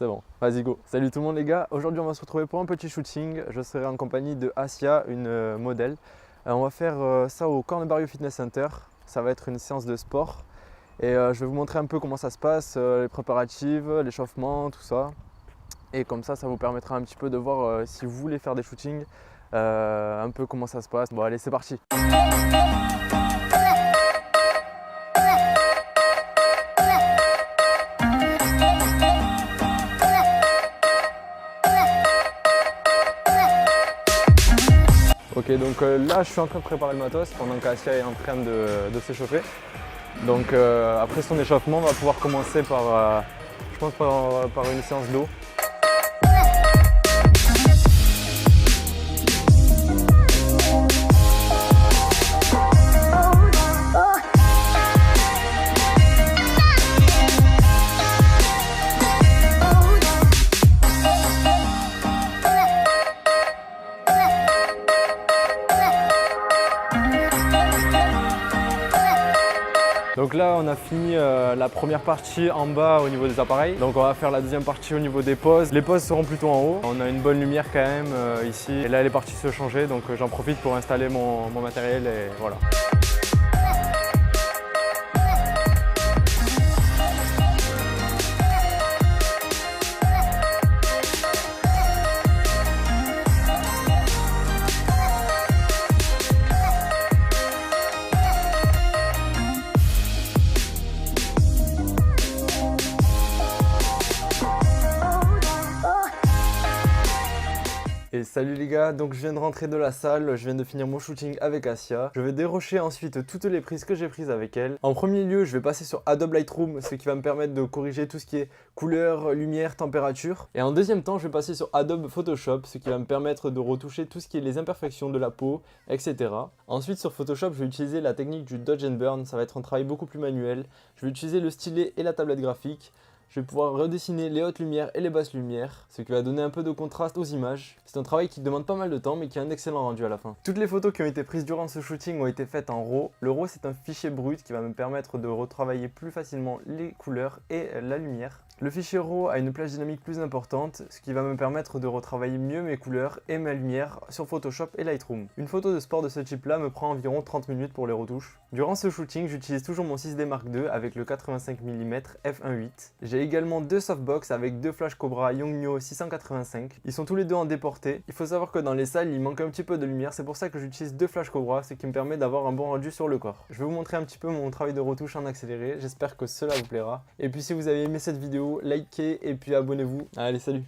C'est bon, vas-y go. Salut tout le monde les gars, aujourd'hui on va se retrouver pour un petit shooting. Je serai en compagnie de Asia, une modèle. On va faire ça au Corne Barrio Fitness Center. Ça va être une séance de sport. Et je vais vous montrer un peu comment ça se passe, les préparatifs, l'échauffement, tout ça. Et comme ça vous permettra un petit peu de voir si vous voulez faire des shootings, un peu comment ça se passe. Bon allez, c'est parti. Ok, donc là je suis en train de préparer le matos pendant qu'Asia est en train de s'échauffer. Donc après son échauffement, on va pouvoir commencer par, je pense par une séance d'eau. Donc là on a fini la première partie en bas au niveau des appareils. Donc on va faire la deuxième partie au niveau des poses. Les poses seront plutôt en haut. On a une bonne lumière quand même ici. Et là elle est partie se changer, donc j'en profite pour installer mon matériel et voilà. Et salut les gars, donc je viens de rentrer de la salle, je viens de finir mon shooting avec Asia. Je vais dérocher ensuite toutes les prises que j'ai prises avec elle. En premier lieu, je vais passer sur Adobe Lightroom, ce qui va me permettre de corriger tout ce qui est couleur, lumière, température. Et en deuxième temps, je vais passer sur Adobe Photoshop, ce qui va me permettre de retoucher tout ce qui est les imperfections de la peau, etc. Ensuite sur Photoshop, je vais utiliser la technique du Dodge and Burn, ça va être un travail beaucoup plus manuel. Je vais utiliser le stylet et la tablette graphique. Je vais pouvoir redessiner les hautes lumières et les basses lumières, ce qui va donner un peu de contraste aux images. C'est un travail qui demande pas mal de temps mais qui a un excellent rendu à la fin. Toutes les photos qui ont été prises durant ce shooting ont été faites en RAW. Le RAW c'est un fichier brut qui va me permettre de retravailler plus facilement les couleurs et la lumière. Le fichier RAW a une plage dynamique plus importante, ce qui va me permettre de retravailler mieux mes couleurs et ma lumière sur Photoshop et Lightroom. Une photo de sport de ce type là me prend environ 30 minutes pour les retouches. Durant ce shooting, j'utilise toujours mon 6D Mark II avec le 85 mm f1.8. J'ai également deux softbox avec deux flash Cobra Yongnuo 685. Ils sont tous les deux en déporté. Il faut savoir que dans les salles, il manque un petit peu de lumière, c'est pour ça que j'utilise deux flash Cobra, ce qui me permet d'avoir un bon rendu sur le corps. Je vais vous montrer un petit peu mon travail de retouche en accéléré, j'espère que cela vous plaira. Et puis si vous avez aimé cette vidéo, likez et puis abonnez-vous. Allez, salut!